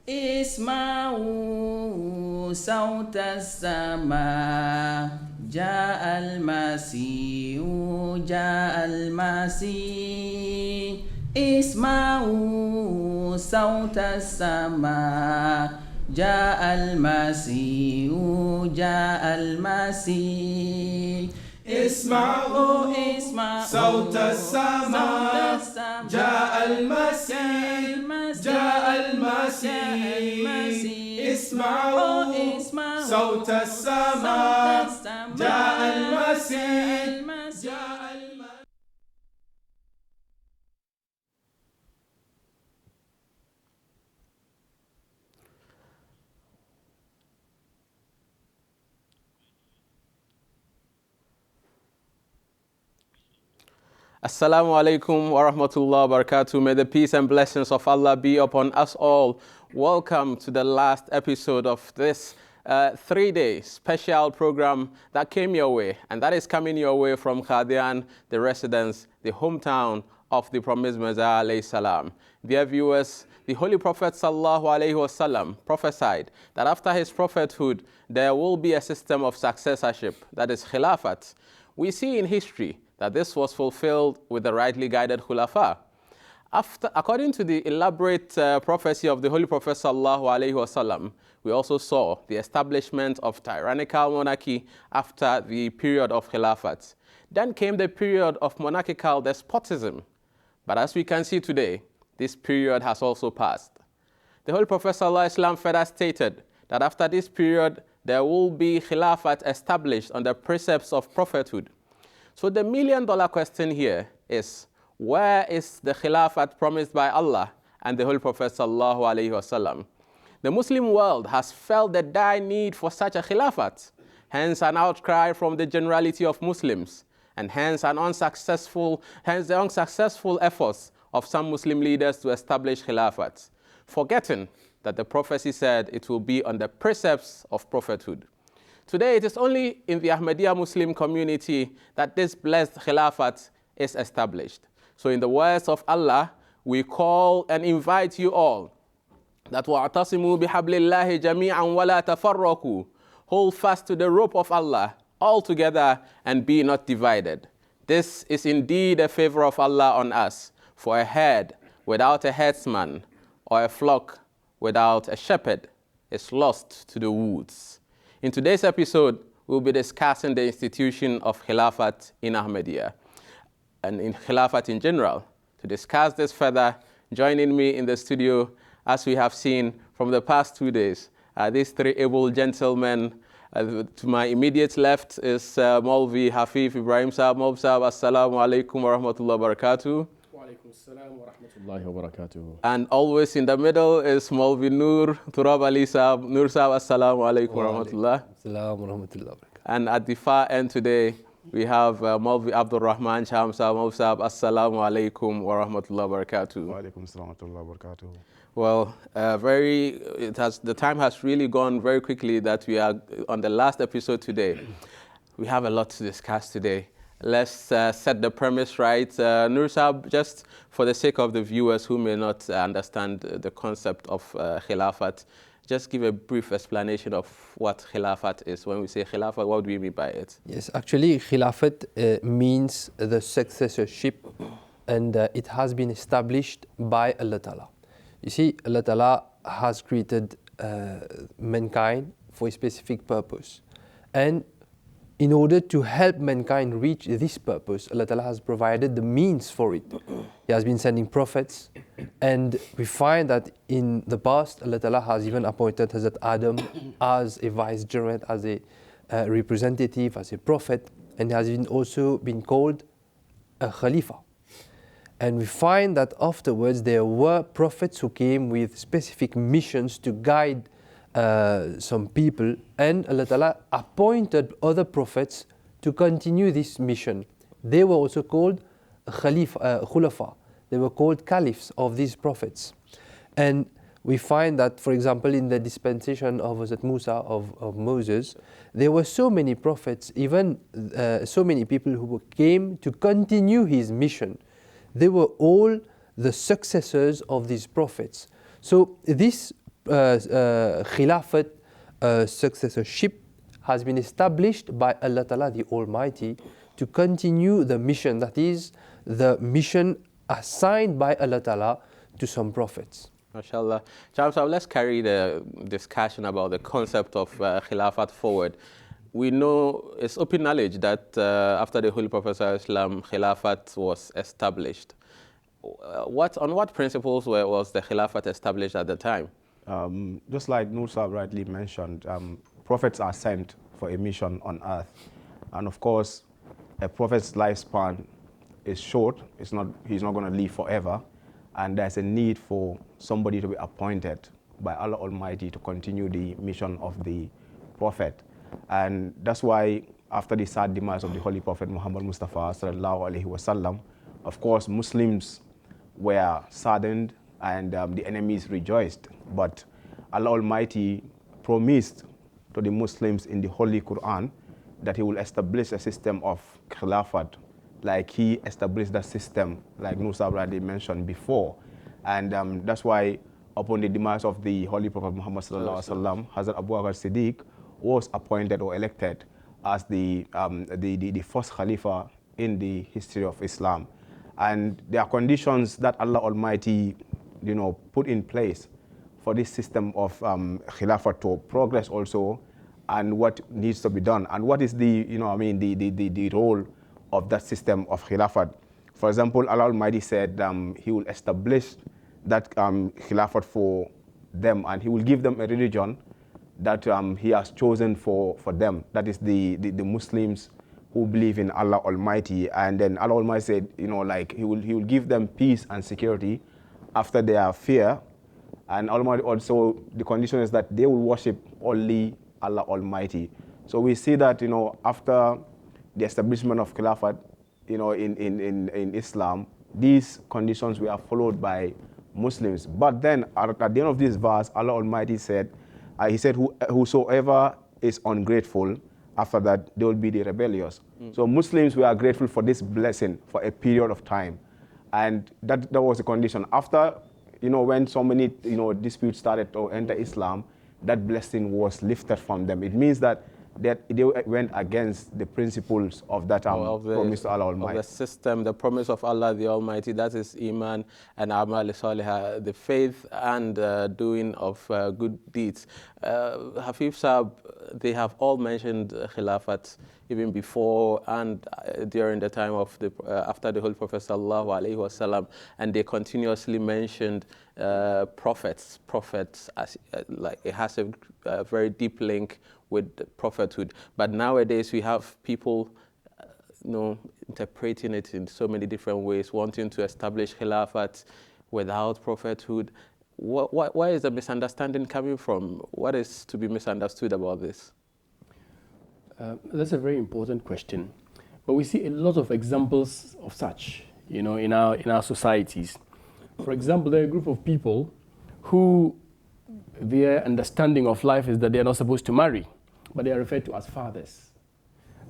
اسمعوا صوت السماء جاء المسيح جاء المسيح اسمعوا صوت السماء جاء المسيح جاء المسيح اسمعوا صوت السماء جاء المسيح جاء المسيح اسمعوا صوت السماء جاء المسيح جاء المسيح. Assalamu alaikum wa rahmatullahi wa barakatuh. May the peace and blessings of Allah be upon us all. Welcome to the last episode of this 3-day special program that came your way, and that is coming your way from Qadian, the residence, the hometown of the promised Messiah alayhi salam. Dear viewers, the Holy Prophet sallallahu alayhi wasallam prophesied that after his prophethood there will be a system of successorship, that is khilafat. We see in history that this was fulfilled with the rightly guided khulafa. According to the elaborate prophecy of the Holy Prophet sallallahu alaihi wasallam, we also saw the establishment of tyrannical monarchy after the period of khilafat. Then came the period of monarchical despotism. But as we can see today, this period has also passed. The Holy Prophet sallallahu alaihi wasallam further stated that after this period, there will be khilafat established on the precepts of prophethood. So the million-dollar question here is, where is the khilafat promised by Allah and the Holy Prophet sallallahu alaihi wasallam? The Muslim world has felt the dire need for such a khilafat, hence an outcry from the generality of Muslims, and hence the unsuccessful efforts of some Muslim leaders to establish khilafat, forgetting that the prophecy said it will be on the precepts of prophethood. Today, it is only in the Ahmadiyya Muslim community that this blessed khilafat is established. So in the words of Allah, we call and invite you all that وَاعْتَصِمُوا بِحَبْلِ اللَّهِ جَمِيعًا وَلَا تَفَرَّقُوا. Hold fast to the rope of Allah all together and be not divided. This is indeed a favor of Allah on us, for a herd without a herdsman or a flock without a shepherd is lost to the woods. In today's episode, we'll be discussing the institution of Khilafat in Ahmadiyya and in Khilafat in general. To discuss this further, joining me in the studio, as we have seen from the past 2 days, these three able gentlemen. To my immediate left is Maulvi Hafif Ibrahim Sahab. Maulvi Sahab, assalamu alaikum wa rahmatullahi wa barakatuh. And always in the middle is Maulvi Toraubally Sahab. Noor Sahab, assalamu alaikum wa rahmatullah. And at the far end today, we have Maulvi Abdourahman Cham Sahab. Maulvi Sahab, assalamu alaikum wa rahmatullah wa barakatuh. Well, the time has really gone very quickly that we are on the last episode today. We have a lot to discuss today. Let's set the premise right. Noor Sahab, just for the sake of the viewers who may not understand the concept of Khilafat, just give a brief explanation of what Khilafat is. When we say Khilafat, what do we mean by it? Yes, actually Khilafat means the successorship, and it has been established by Allah Ta'ala. You see, Allah Ta'ala has created mankind for a specific purpose. And in order to help mankind reach this purpose, Allah Ta'ala has provided the means for it. He has been sending prophets, and we find that in the past, Allah Ta'ala has even appointed Hazrat Adam as a vicegerent, as a representative, as a prophet, and has also been called a Khalifa. And we find that afterwards there were prophets who came with specific missions to guide some people, and Allah Ta'ala appointed other prophets to continue this mission. They were also called Khulafa. They were called caliphs of these prophets. And we find that, for example, in the dispensation of Hazrat Musa, of Moses, there were so many prophets, even so many people who came to continue his mission. They were all the successors of these prophets. So this Khilafat successorship has been established by Allah Ta'ala the Almighty to continue the mission, that is, the mission assigned by Allah Ta'ala to some prophets. MashaAllah. Cham, so let's carry the discussion about the concept of Khilafat forward. We know, it's open knowledge that after the Holy Prophet Islam, Khilafat was established. On what principles was the Khilafat established at the time? Just like Noor rightly mentioned, prophets are sent for a mission on earth. And of course, a prophet's lifespan is short. He's not going to live forever. And there's a need for somebody to be appointed by Allah Almighty to continue the mission of the prophet. And that's why after the sad demise of the Holy Prophet Muhammad Mustafa sallallahu alaihi wasallam, of course, Muslims were saddened and the enemies rejoiced. But Allah Almighty promised to the Muslims in the Holy Quran that He will establish a system of Khilafat, like He established that system, like Noor already mentioned before. And that's why upon the demise of the Holy Prophet Muhammad sallallahu alaihi wasallam, Hazrat Abu Bakr Siddiq was appointed or elected as the first Khalifa in the history of Islam. And there are conditions that Allah Almighty, put in place for this system of Khilafat to progress also, and what needs to be done, and what is the role of that system of Khilafat. For example, Allah Almighty said He will establish that Khilafat for them, and He will give them a religion that He has chosen for them. That is the Muslims who believe in Allah Almighty. And then Allah Almighty said, He will give them peace and security after their fear. And Almighty also, the condition is that they will worship only Allah Almighty. So we see that, after the establishment of Khilafat, in Islam, these conditions were followed by Muslims. But then at the end of this verse, Allah Almighty said, He said, whosoever is ungrateful, after that they will be the rebellious. So Muslims were grateful for this blessing for a period of time. And that was the condition. After, when so many, disputes started to enter Islam, that blessing was lifted from them. It means that they went against the principles of that promise to Allah Almighty. Of the system, the promise of Allah the Almighty, that is Iman and Amal Salihah, the faith and doing of good deeds. Hafif Saab, they have all mentioned Khilafat even before and during the time of after the Holy Prophet Sallallahu Alaihi Wasallam, and they continuously mentioned prophets as like it has a very deep link with prophethood. But nowadays we have people interpreting it in so many different ways, wanting to establish Khilafat without prophethood. Where is the misunderstanding coming from? What is to be misunderstood about this? That's a very important question. But we see a lot of examples of such, in our societies. For example, there are a group of people who their understanding of life is that they are not supposed to marry, but they are referred to as fathers.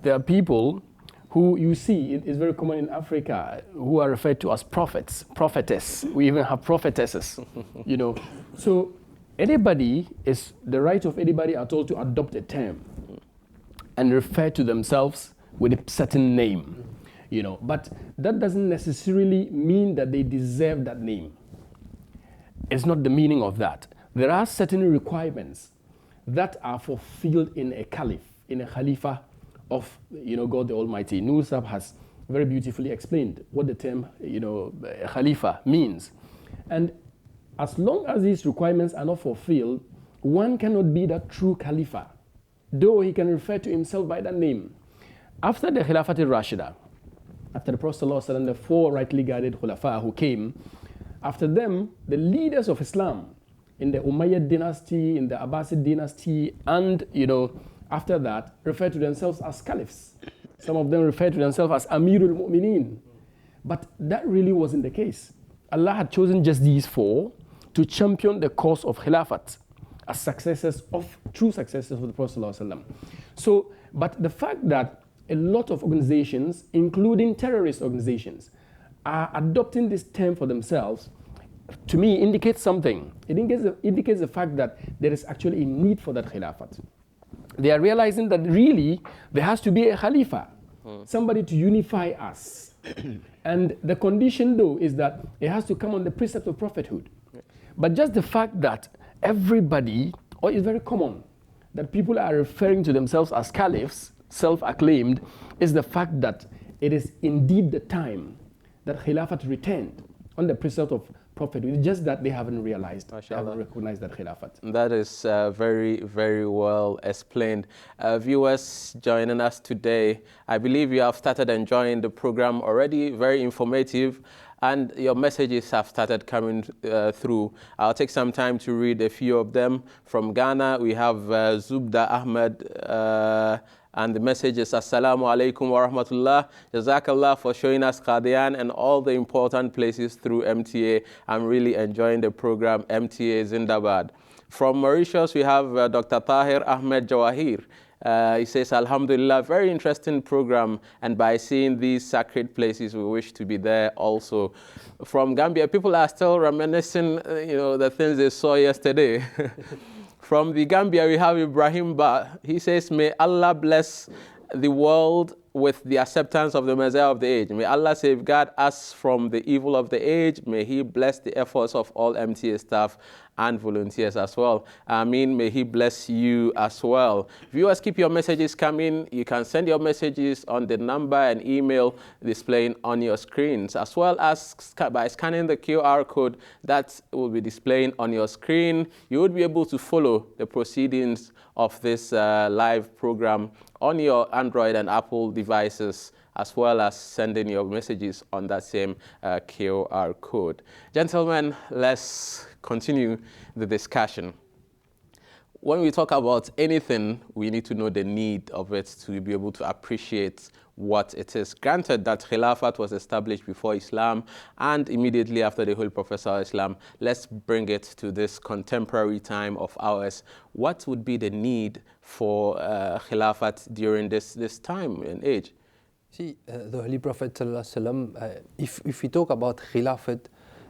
There are people who you see, it is very common in Africa, who are referred to as prophets, prophetess. We even have prophetesses, So the right of anybody at all to adopt a term and refer to themselves with a certain name, But that doesn't necessarily mean that they deserve that name. It's not the meaning of that. There are certain requirements that are fulfilled in a caliph, in a khalifa of God the Almighty. Noor has very beautifully explained what the term khalifa means. And as long as these requirements are not fulfilled, one cannot be that true khalifa, though he can refer to himself by that name. After the Khilafat al-Rashida, after the Prophet ﷺ, the four rightly guided khulafa who came, after them, the leaders of Islam in the Umayyad dynasty, in the Abbasid dynasty, and after that, refer to themselves as caliphs. Some of them refer to themselves as Amirul Mu'mineen. But that really wasn't the case. Allah had chosen just these four to champion the cause of Khilafat as true successors of the Prophet ﷺ. So, but the fact that a lot of organizations, including terrorist organizations, are adopting this term for themselves to me, indicates something. It indicates the fact that there is actually a need for that khilafat. They are realizing that really there has to be a khalifa, somebody to unify us. And the condition, though, is that it has to come on the precept of prophethood. But just the fact that everybody, or it's very common, that people are referring to themselves as caliphs, self-acclaimed, is the fact that it is indeed the time that khilafat returned on the precept of prophethood. It's just that they haven't realized, haven't recognized that khilafat. That is very, very well explained. Viewers joining us today, I believe you have started enjoying the program already, very informative, and your messages have started coming through. I'll take some time to read a few of them. From Ghana, we have Zubda Ahmad, and the message is, Assalamu alaikum wa rahmatullah. Jazakallah for showing us Qadian and all the important places through MTA. I'm really enjoying the program, MTA Zindabad. From Mauritius, we have Dr. Tahir Ahmed Jawahir. He says, Alhamdulillah, very interesting program, and by seeing these sacred places, we wish to be there also. From Gambia, people are still reminiscing, the things they saw yesterday. From the Gambia, we have Ibrahim. He says, may Allah bless the world with the acceptance of the Messiah of the age. May Allah safeguard us from the evil of the age. May He bless the efforts of all MTA staff and volunteers as well. Ameen. May He bless you as well. Viewers, keep your messages coming. You can send your messages on the number and email displaying on your screens, as well as by scanning the QR code that will be displaying on your screen. You would be able to follow the proceedings of this live program on your Android and Apple devices, as well as sending your messages on that same QR code. Gentlemen, let's continue the discussion. When we talk about anything, we need to know the need of it to be able to appreciate what it is. Granted that Khilafat was established before Islam and immediately after the Holy Prophet Islam, let's bring it to this contemporary time of ours. What would be the need for Khilafat during this time and age? See, the Holy Prophet if we talk about Khilafat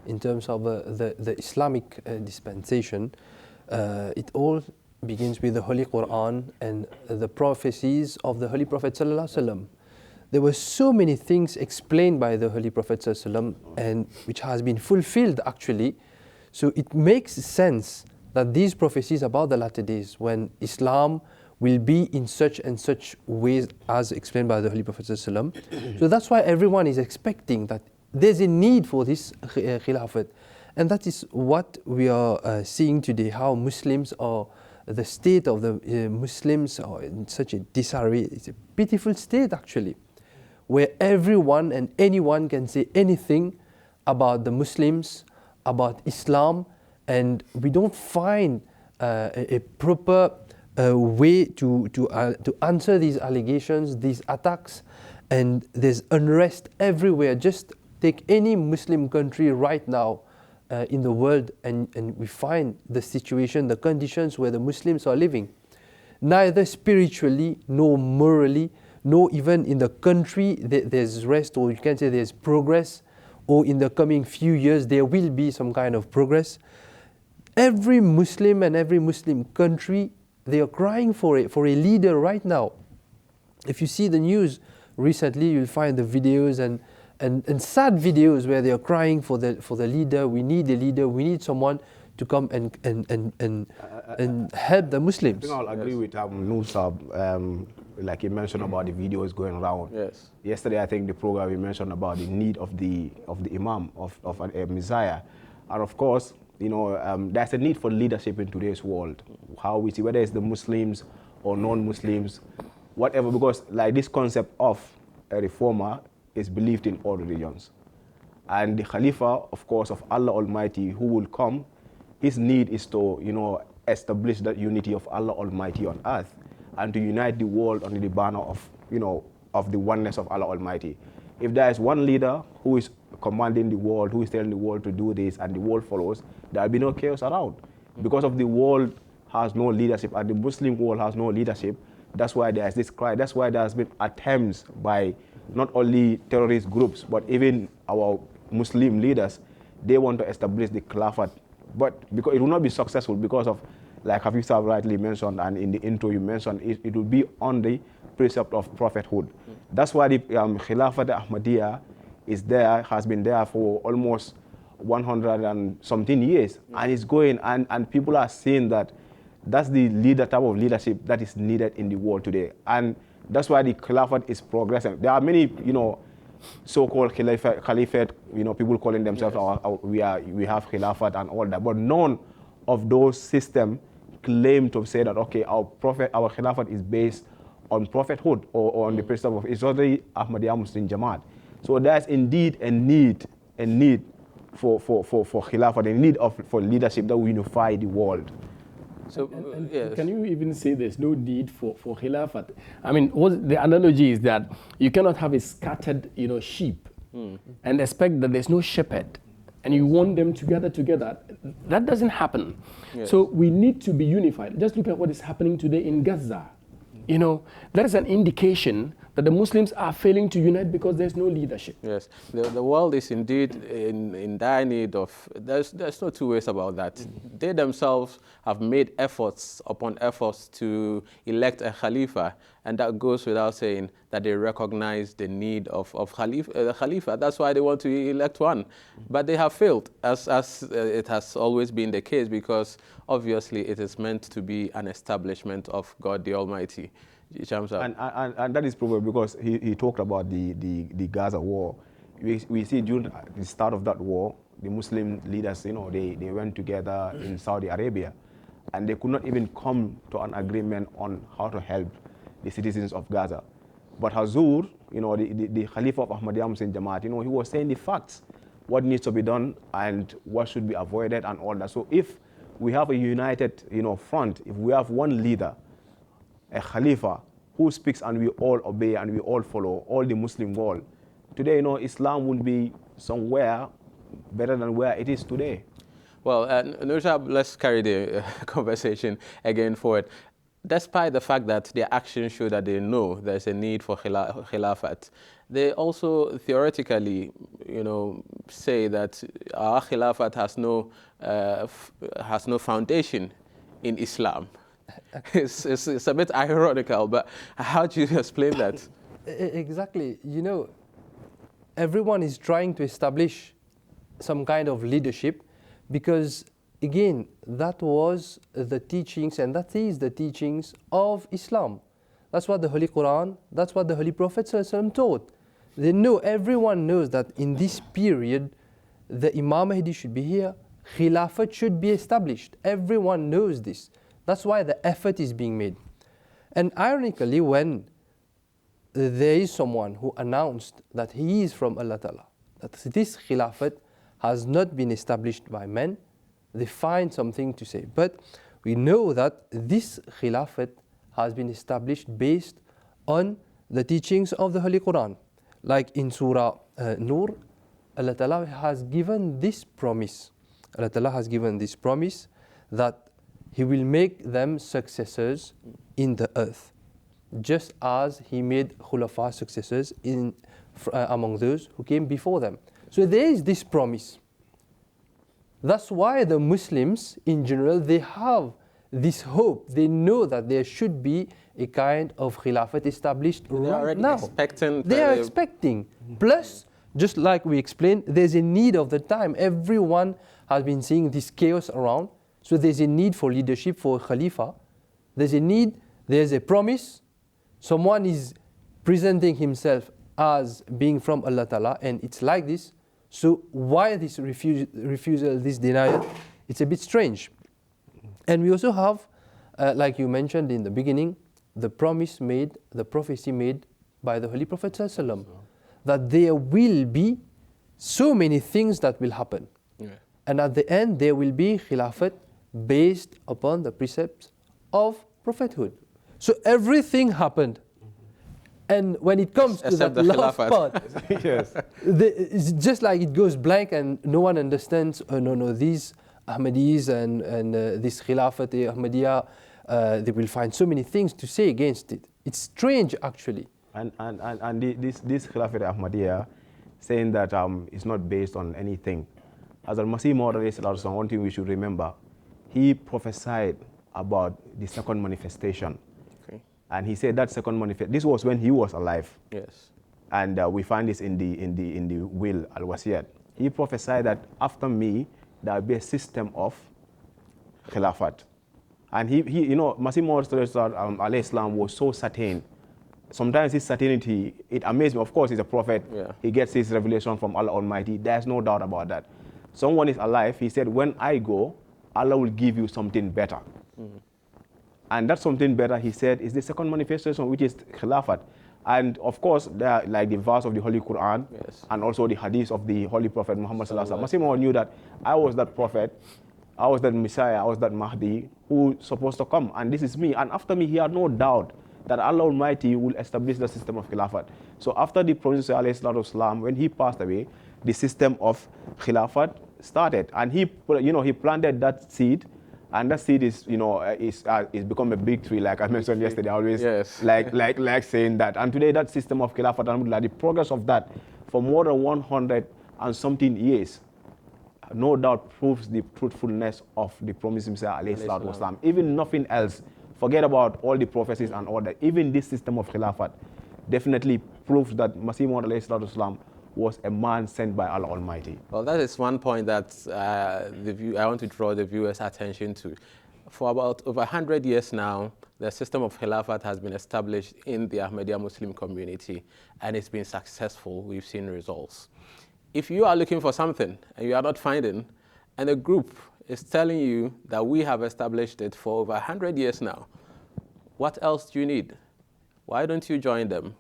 in terms of the Islamic dispensation, it all begins with the Holy Quran and the prophecies of the Holy Prophet There were so many things explained by the Holy Prophet and which has been fulfilled actually. So it makes sense that these prophecies about the latter days, when Islam will be in such and such ways as explained by the Holy Prophet So that's why everyone is expecting that there's a need for this Khilafat. And that is what we are seeing today, how Muslims are, the state of the Muslims are in such a disarray. It's a pitiful state actually, where everyone and anyone can say anything about the Muslims, about Islam, and we don't find a proper way to answer these allegations, these attacks, and there's unrest everywhere. Just take any Muslim country right now in the world and we find the situation, the conditions where the Muslims are living. Neither spiritually, nor morally, nor even in the country there's rest, or you can say there's progress, or in the coming few years there will be some kind of progress. Every Muslim and every Muslim country, they are crying for a leader right now. If you see the news recently, you'll find the videos and sad videos where they are crying for the leader. We need a leader. We need someone to come and help the Muslims. I think I'll agree with Noor, like you mentioned about the videos going around. Yes. Yesterday, I think the program we mentioned about the need of the Imam, of a Messiah, and of course, there's a need for leadership in today's world. How we see whether it's the Muslims or non-Muslims, whatever, because like this concept of a reformer is believed in all religions. And the Khalifa, of course, of Allah Almighty who will come, his need is to, establish that unity of Allah Almighty on earth and to unite the world under the banner of, of the oneness of Allah Almighty. If there is one leader who is commanding the world, who is telling the world to do this and the world follows, there will be no chaos around. Because of the world has no leadership and the Muslim world has no leadership, that's why there is this cry. That's why there has been attempts by not only terrorist groups, but even our Muslim leaders. they want to establish the Khilafat, but because it will not be successful because of, like Hafif rightly mentioned, and in the intro you mentioned, it will be on the precept of prophethood. That's why the Khilafat Ahmadiyya is there, has been there for almost 100 and something years, and it's going, and people are saying that that's the type of leadership that is needed in the world today, and that's why the Khilafat is progressing. There are many, so-called Caliphate, people calling themselves, we have Khilafat and all that, but none of those systems claim to say that, okay, our Khilafat is based on prophethood or on the precept of, it's already Ahmadiyya Muslim Jama'at. So there's indeed a need for Khilafat, a need for leadership that will unify the world. So, yes. Can you even say there's no need for Khilafat? I mean, the analogy is that you cannot have a scattered, sheep and expect that there's no shepherd, and you want them to gather together. That doesn't happen. Yes. So we need to be unified. Just look at what is happening today in Gaza. That is an indication that the Muslims are failing to unite because there's no leadership. Yes, the world is indeed in dire need of, there's no two ways about that. They themselves have made efforts upon efforts to elect a Khalifa, and that goes without saying that they recognize the need of Khalifa. That's why they want to elect one. But they have failed, as it has always been the case, because obviously it is meant to be an establishment of God the Almighty. And that is probably because he talked about the Gaza war. We see during the start of that war, the Muslim leaders, they went together in Saudi Arabia, and they could not even come to an agreement on how to help the citizens of Gaza. But Hazur, the Khalifa of Ahmadiyya Muslim Jama'at, he was saying the facts, what needs to be done and what should be avoided and all that. So if we have a united, front, if we have one leader, a Khalifa who speaks and we all obey and we all follow, all the Muslim world, today, Islam will be somewhere better than where it is today. Well, Noormohammad, let's carry the conversation again forward. Despite the fact that their actions show that they know there's a need for Khilafat, they also theoretically, say that our Khilafat has no foundation in Islam. It's a bit ironical, but how do you explain that? Exactly. Everyone is trying to establish some kind of leadership because, again, that was the teachings, and that is the teachings of Islam. That's what the Holy Quran, that's what the Holy Prophet ﷺ taught. Everyone knows that in this period, the Imam Mahdi should be here, Khilafat should be established. Everyone knows this. That's why the effort is being made. And ironically, when there is someone who announced that he is from Allah Ta'ala, that this Khilafat has not been established by men, they find something to say. But we know that this Khilafat has been established based on the teachings of the Holy Quran. Like in Surah Noor, Allah Ta'ala has given this promise. Allah Ta'ala has given this promise that He will make them successors in the earth, just as He made Khulafa successors among those who came before them. So there is this promise. That's why the Muslims in general, they have this hope. They know that there should be a kind of Khilafat established right now. They are expecting. Plus, just like we explained, there's a need of the time. Everyone has been seeing this chaos around. So there's a need for leadership, for Khalifa. There's a need, there's a promise. Someone is presenting himself as being from Allah Ta'ala, and it's like this. So why this refusal, this denial? It's a bit strange. And we also have, like you mentioned in the beginning, the promise made, the prophecy made by the Holy Prophet ﷺ, that there will be so many things that will happen. Yeah. And at the end, there will be Khilafat based upon the precepts of prophethood. So everything happened. And when it comes to that last part, yes. It's just like it goes blank and no one understands, these Ahmadis and this Khilafat Ahmadiyya, they will find so many things to say against it. It's strange, actually. And this Khilafat Ahmadiyya saying that it's not based on anything. As Al-Masih Maud, one thing we should remember, he prophesied about the second manifestation. Okay. And he said that second manifestation, this was when he was alive. Yes. And we find this in the will, Al-Wasiyat. He prophesied that after me, there will be a system of Khilafat. And he you know, Masih Maud Islam was so certain. Sometimes his certainty, it amazed me. Of course, he's a prophet. Yeah. He gets his revelation from Allah Almighty. There's no doubt about that. Someone is alive. He said, when I go, Allah will give you something better. And that something better, he said, is the second manifestation, which is Khilafat. And of course, there are like the verse of the Holy Quran, yes, and also the hadith of the Holy Prophet Muhammad Sallallahu Alaihi Wasallam. Masih Maud knew that I was that prophet, I was that Messiah, I was that Mahdi who supposed to come, and this is me. And after me, he had no doubt that Allah Almighty will establish the system of Khilafat. So after the Prophet ﷺ, when he passed away, the system of Khilafat started, and he planted that seed. And that seed is become a big tree, like I mentioned yesterday. I always like saying that. And today, that system of Khilafat, the progress of that for more than 100 and something years, no doubt proves the truthfulness of the promised Messiah, ﷺ. Even nothing else. Forget about all the prophecies and all that. Even this system of Khilafat definitely proves that Masih Maud ﷺ was a man sent by Allah Almighty. Well, that is one point that I want to draw the viewers' attention to. For about over 100 years now, the system of Khilafat has been established in the Ahmadiyya Muslim community, and it's been successful. We've seen results. If you are looking for something and you are not finding, and a group is telling you that we have established it for over 100 years now, what else do you need? Why don't you join them?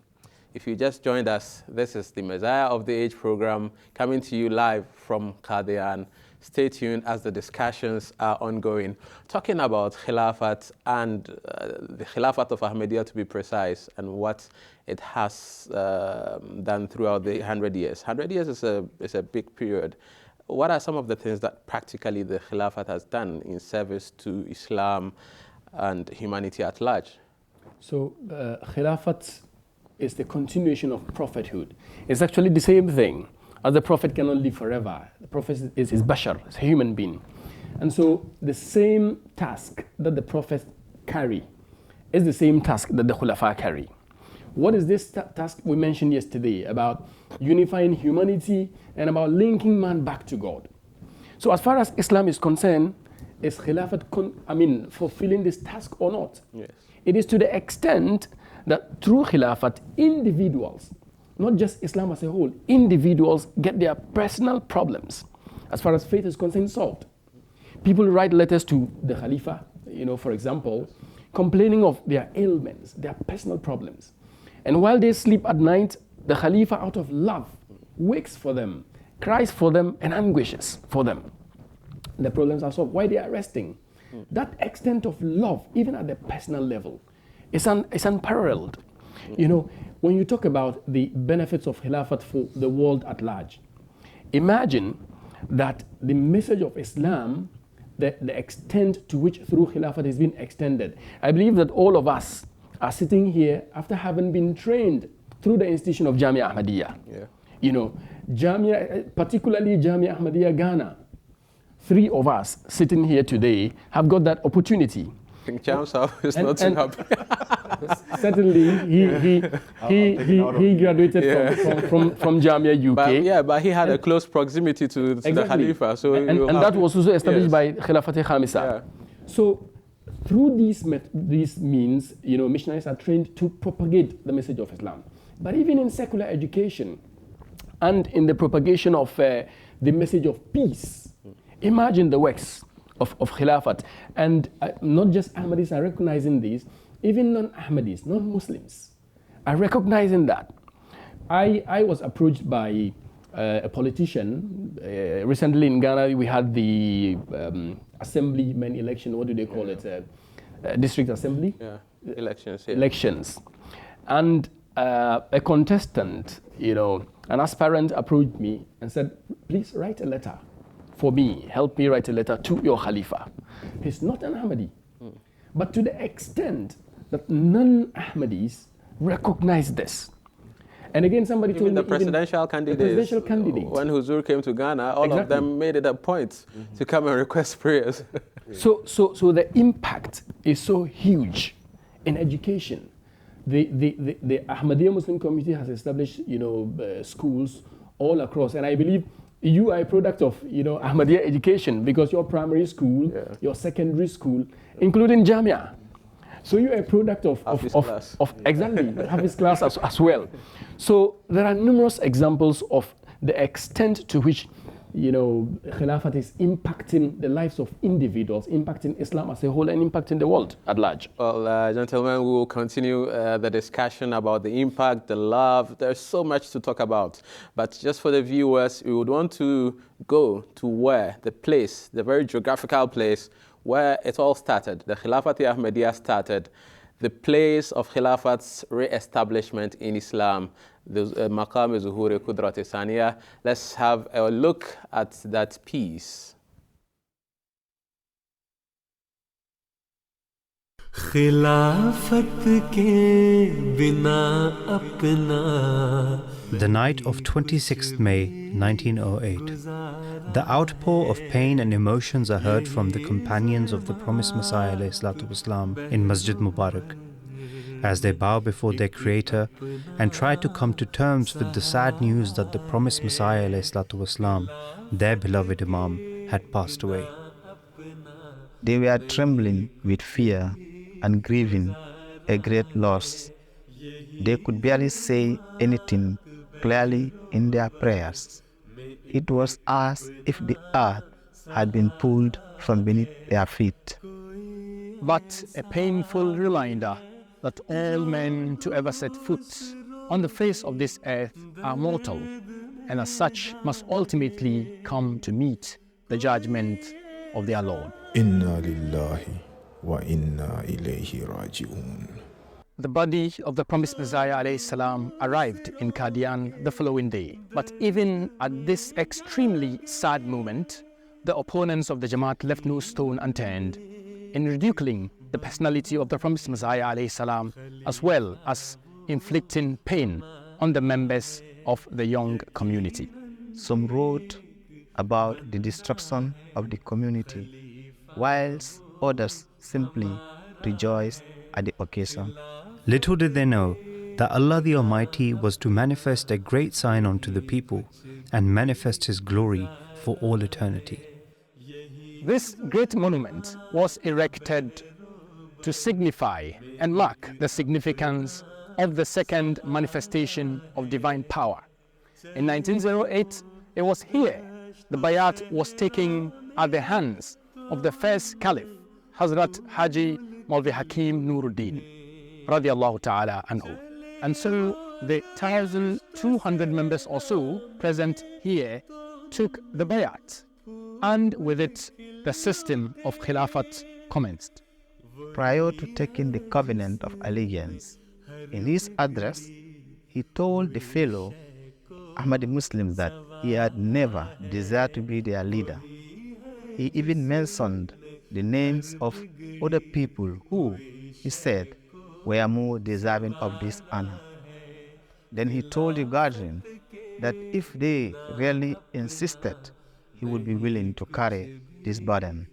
If you just joined us, this is the Messiah of the Age program coming to you live from Qadian. Stay tuned as the discussions are ongoing, talking about Khilafat and the Khilafat of Ahmadiyya, to be precise, and what it has done throughout the 100 years. 100 years is a big period. What are some of the things that practically the Khilafat has done in service to Islam and humanity at large? So Khilafat is the continuation of prophethood. It's actually the same thing, as the prophet cannot live forever. The prophet is bashar, is a human being. And so the same task that the prophets carry is the same task that the Khulafa carry. What is this task we mentioned yesterday about unifying humanity and about linking man back to God? So as far as Islam is concerned, is Khilafat fulfilling this task or not? Yes. It is to the extent that through Khilafat, individuals, not just Islam as a whole, individuals get their personal problems, as far as faith is concerned, solved. People write letters to the Khalifa, for example, complaining of their ailments, their personal problems. And while they sleep at night, the Khalifa, out of love, wakes for them, cries for them, and anguishes for them. The problems are solved while they are resting. That extent of love, even at the personal level, is unparalleled. When you talk about the benefits of Khilafat for the world at large, imagine that the message of Islam, the extent to which through Khilafat has been extended. I believe that all of us are sitting here after having been trained through the institution of Jama'at Ahmadiyya. Yeah. Particularly Jama'at Ahmadiyya Ghana. 3 of us sitting here today have got that opportunity. I think Cham is not too happy. Certainly, he graduated from Jamia UK. But he had a close proximity to the Khalifa. So and that was also established by Khilafat Khamisa. Yeah. So through these means, missionaries are trained to propagate the message of Islam. But even in secular education and in the propagation of the message of peace, imagine the works of Khilafat. And not just Ahmadis are recognizing these, even non-Ahmadis, non-Muslims are recognizing that. I was approached by a politician. Recently in Ghana, we had the assemblyman election. What do they call it? District assembly? Yeah, elections. Yeah. Elections. And a contestant, an aspirant approached me and said, please write a letter for me. Help me write a letter to your Khalifa. He's not an Ahmadi. But to the extent that non-Ahmadis recognize this. And again, somebody told me the presidential candidates. The presidential candidate. When Huzur came to Ghana, all of them made it a point to come and request prayers. So the impact is so huge in education. The Ahmadiyya Muslim community has established, schools all across, and I believe you are a product of, Ahmadiyya education, because your primary school, your secondary school, including Jama'at. So you're a product of exactly Hafiz class as well. So there are numerous examples of the extent to which Khilafat is impacting the lives of individuals, impacting Islam as a whole, and impacting the world at large. Well, gentlemen, we will continue the discussion about the impact, the love. There's so much to talk about. But just for the viewers, we would want to go to where the place, the very geographical place where it all started, the Khilafat Ahmadiyya started, the place of Khilafat's re-establishment in Islam, the Maqam Zuhuri Qudrat Saniya. Let's have a look at that piece. The night of 26th May 1908, the outpour of pain and emotions are heard from the companions of the promised Messiah ﷺ in Masjid Mubarak, as they bow before their Creator and try to come to terms with the sad news that the promised Messiah ﷺ, their beloved Imam, had passed away. They were trembling with fear and grieving a great loss. They could barely say anything clearly in their prayers. It was as if the earth had been pulled from beneath their feet. But a painful reminder that all men to ever set foot on the face of this earth are mortal, and as such must ultimately come to meet the judgment of their Lord. Inna lillahi wa inna ilayhi raji'un. The body of the promised Messiah ﷺ arrived in Qadian the following day. But even at this extremely sad moment, the opponents of the Jama'at left no stone unturned in ridiculing the personality of the promised Messiah ﷺ, as well as inflicting pain on the members of the young community. Some wrote about the destruction of the community, whilst others simply rejoiced at the occasion. Little did they know that Allah the Almighty was to manifest a great sign unto the people and manifest His glory for all eternity. This great monument was erected to signify and mark the significance of the second manifestation of divine power. In 1908, it was here the bayat was taken at the hands of the first caliph, Hazrat Haji Maulvi Hakim Nuruddin, radiallahu ta'ala anhu. And so the 1,200 members or so present here took the bayat, and with it the system of Khilafat commenced. Prior to taking the covenant of allegiance, in his address, he told the fellow Ahmadi Muslims that he had never desired to be their leader. He even mentioned the names of other people who, he said, were more deserving of this honor. Then he told the gathering that if they really insisted, he would be willing to carry this burden.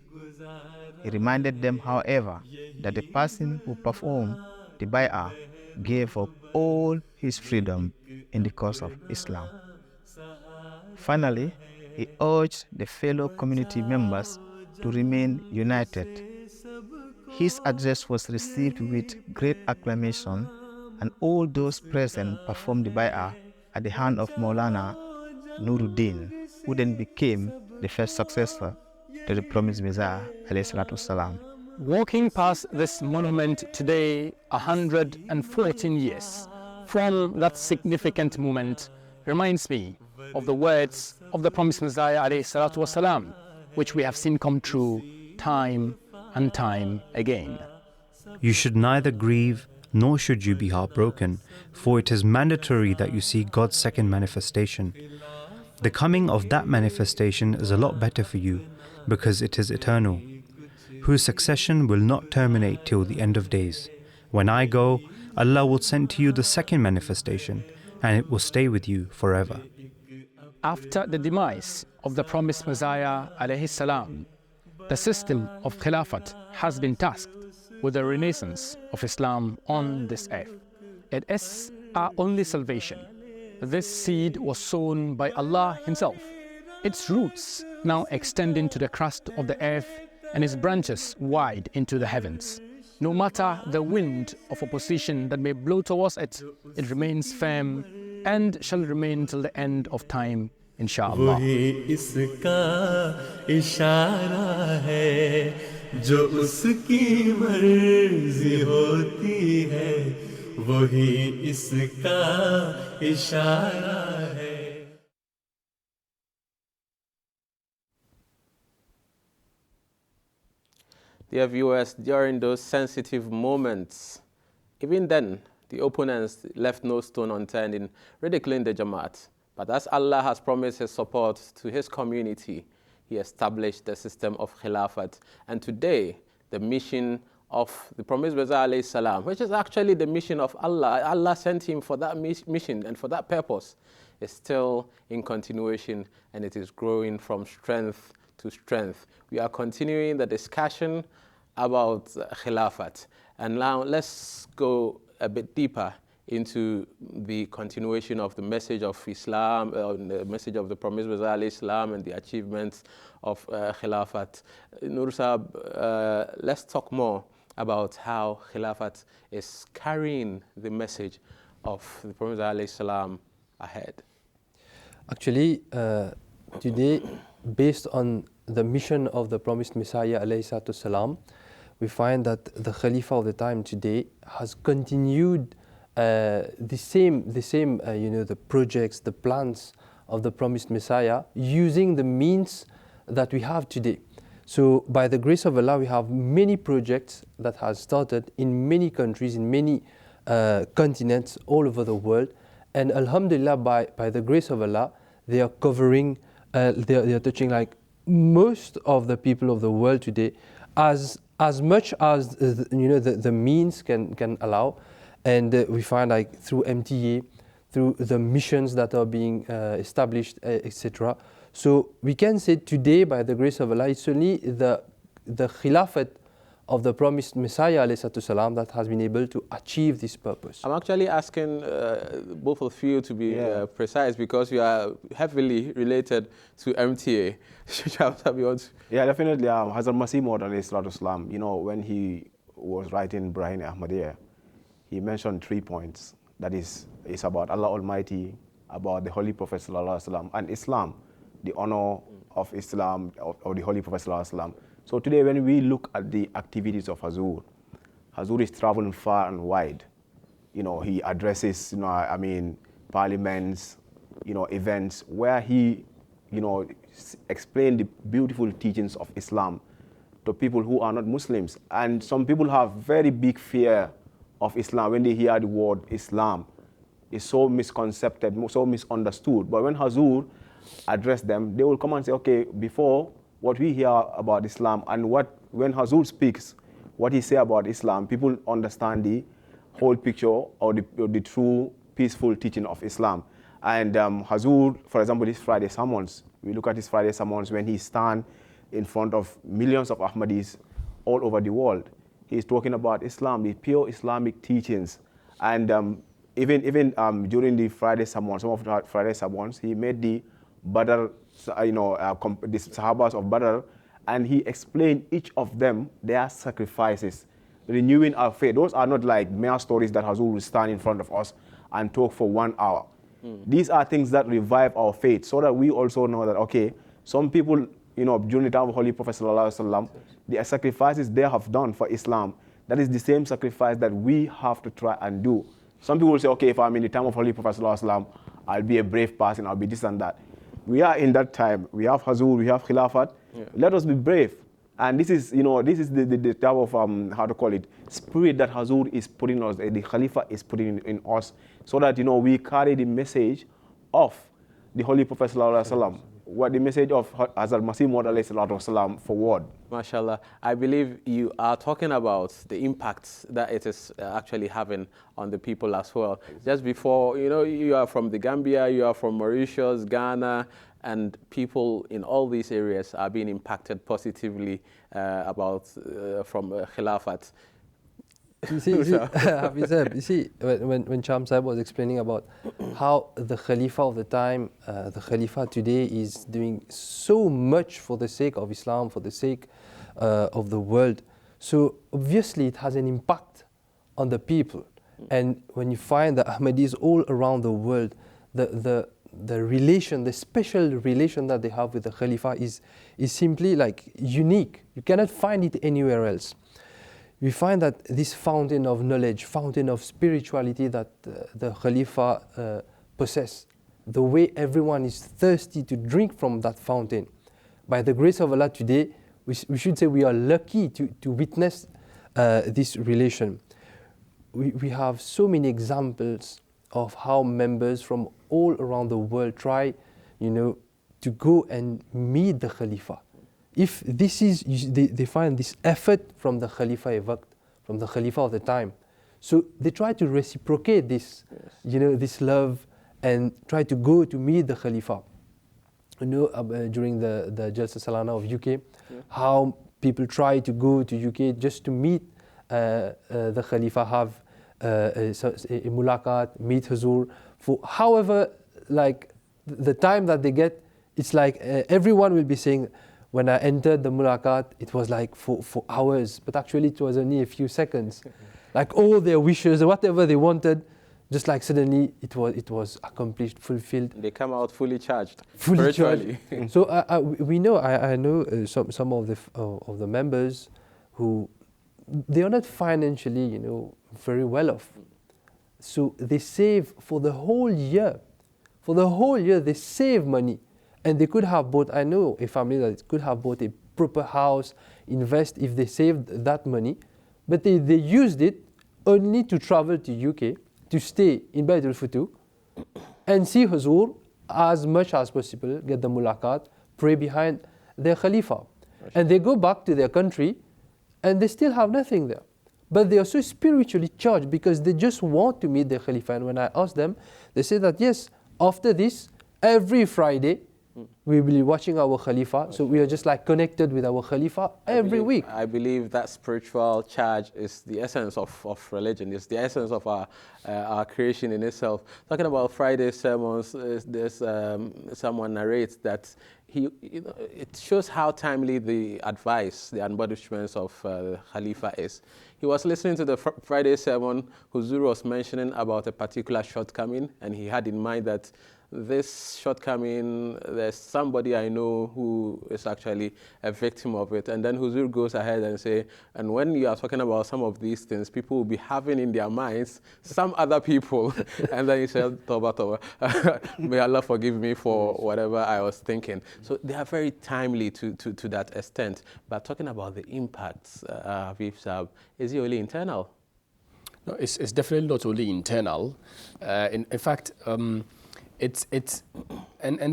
He reminded them, however, that the person who performed the bay'ah gave up all his freedom in the cause of Islam. Finally, he urged the fellow community members to remain united. His address was received with great acclamation, and all those present performed the bay'ah at the hand of Maulana Nuruddin, who then became the first successor to the promised Messiah, ﷺ. Walking past this monument today, 114 years from that significant moment, reminds me of the words of the promised Messiah, ﷺ, which we have seen come true time and time again. You should neither grieve nor should you be heartbroken, for it is mandatory that you see God's second manifestation. The coming of that manifestation is a lot better for you, because it is eternal, whose succession will not terminate till the end of days. When I go, Allah will send to you the second manifestation, and it will stay with you forever. After the demise of the promised Messiah alayhi salam, the system of Khilafat has been tasked with the renaissance of Islam on this earth. It is our only salvation. This seed was sown by Allah Himself, its roots now extending to the crust of the earth and its branches wide into the heavens. No matter the wind of opposition that may blow towards it, it remains firm and shall remain till the end of time, inshallah. Dear viewers, during those sensitive moments, even then, the opponents left no stone unturned in ridiculing the Jama'at. But as Allah has promised His support to His community, He established the system of Khilafat. And today, the mission of the promised Messiah alayhi salam, which is actually the mission of Allah, Allah sent him for that mission and for that purpose, is still in continuation, and it is growing from strength to strength. We are continuing the discussion about Khilafat. And now let's go a bit deeper into the continuation of the message of Islam, the message of the promised Messiah alayhi salam, and the achievements of Khilafat. Noor Sahab, let's talk more about how Khilafat is carrying the message of the promised Messiah alayhi salam ahead. Actually, today, based on the mission of the promised Messiah alayhi salam, we find that the Khalifa of the time today has continued the same the projects, the plans of the promised Messiah, using the means that we have today. So by the grace of Allah, we have many projects that have started in many countries, in many continents all over the world. And alhamdulillah, by the grace of Allah, they are covering, they are touching like most of the people of the world today, as much as the means can allow. And we find like through MTA, through the missions that are being established, etc. So we can say today, by the grace of Allah, it's only the Khilafat of the promised Messiah alayhi salam that has been able to achieve this purpose. I'm actually asking both of you to be precise, because you are heavily related to MTA. Yeah, definitely. Hazrat Masih Maud alayhi salam, when he was writing Ibrahim Ahmadiyya, he mentioned 3 points. That is, it's about Allah Almighty, about the Holy Prophet sallallahu alaihi wasallam, and Islam, the honor of Islam, of the Holy Prophet sallallahu alaihi wasallam. So today, when we look at the activities of Hazur is traveling far and wide. He addresses, parliaments, events where he, explained the beautiful teachings of Islam to people who are not Muslims. And some people have very big fear of Islam when they hear the word Islam. It's so misconcepted, so misunderstood. But when Hazur address them, they will come and say, okay, before what we hear about Islam and when Hazur speaks, what he say about Islam, people understand the whole picture or the true peaceful teaching of Islam. And Hazur, for example, his Friday sermons, we look at his Friday sermons when he stands in front of millions of Ahmadis all over the world. He's talking about Islam, the pure Islamic teachings. And even during the Friday sermons, some of the Friday sermons, he made the Badr, the Sahabas of Badr, and he explained each of them, their sacrifices, renewing our faith. Those are not like mere stories that Hazur will stand in front of us and talk for 1 hour. These are things that revive our faith, so that we also know that, okay, some people, during the time of Holy Prophet ﷺ, the sacrifices they have done for Islam, that is the same sacrifice that we have to try and do. Some people will say, okay, if I'm in the time of Holy Prophet ﷺ, I'll be a brave person, I'll be this and that. We are in that time. We have Hazur, we have Khilafat. Yeah. Let us be brave. And this is, the type of, spirit that Hazur is putting us, the Khalifa is putting in us, so that, we carry the message of the Holy Prophet ﷺ what the message of Hazrat Masih Maud alayhi salatu wasalam forward. MashaAllah. I believe you are talking about the impact that it is actually having on the people as well. Just before, you are from the Gambia, you are from Mauritius, Ghana, and people in all these areas are being impacted positively from Khilafat. You see, Hafiz, when Cham Sahib was explaining about how the Khalifa of the time, the Khalifa today is doing so much for the sake of Islam, for the sake of the world. So obviously it has an impact on the people. And when you find the Ahmadis all around the world, the relation, the special relation that they have with the Khalifa is simply like unique. You cannot find it anywhere else. We find that this fountain of knowledge, fountain of spirituality that the Khalifa possess, the way everyone is thirsty to drink from that fountain, by the grace of Allah today, we should say we are lucky to witness this relation. We have so many examples of how members from all around the world try, to go and meet the Khalifa. If this is, they find this effort from the Khalifa evoked, from the Khalifa of the time. So they try to reciprocate this, this love and try to go to meet the Khalifa. During the Jalsa Salana of UK, how people try to go to UK just to meet the Khalifa, have a mulaqat, meet Huzur. For however, the time that they get, it's like everyone will be saying, when I entered the mulaqat, it was like for hours, but actually it was only a few seconds. Like all their wishes, whatever they wanted, just like suddenly it was accomplished, fulfilled. They come out fully charged. Fully charged. So we know, I know some of the members who, they are not financially, very well off. So they save for the whole year. For the whole year, they save money. And they could have bought, I know a family that could have bought a proper house, invest if they saved that money, but they used it only to travel to UK, to stay in Bayt al-Futuh, and see Huzur as much as possible, get the mulaqat, pray behind their Khalifa. And they go back to their country, and they still have nothing there. But they are so spiritually charged because they just want to meet their Khalifa. And when I ask them, they say that yes, after this, every Friday, we will be watching our Khalifa, so we are just like connected with our Khalifa every week. I believe that spiritual charge is the essence of religion. It's the essence of our creation in itself. Talking about Friday sermons, there's someone narrates that it shows how timely the advice, the admonishments of Khalifa is. He was listening to the Friday sermon. Huzur was mentioning about a particular shortcoming, and he had in mind that this shortcoming, there's somebody I know who is actually a victim of it. And then Huzur goes ahead and say, and when you are talking about some of these things, people will be having in their minds some other people. And then he said, Toba, may Allah forgive me for whatever I was thinking. So they are very timely to that extent. But talking about the impacts, Hafif Sahib, is it only internal? No, it's definitely not only internal. In fact, and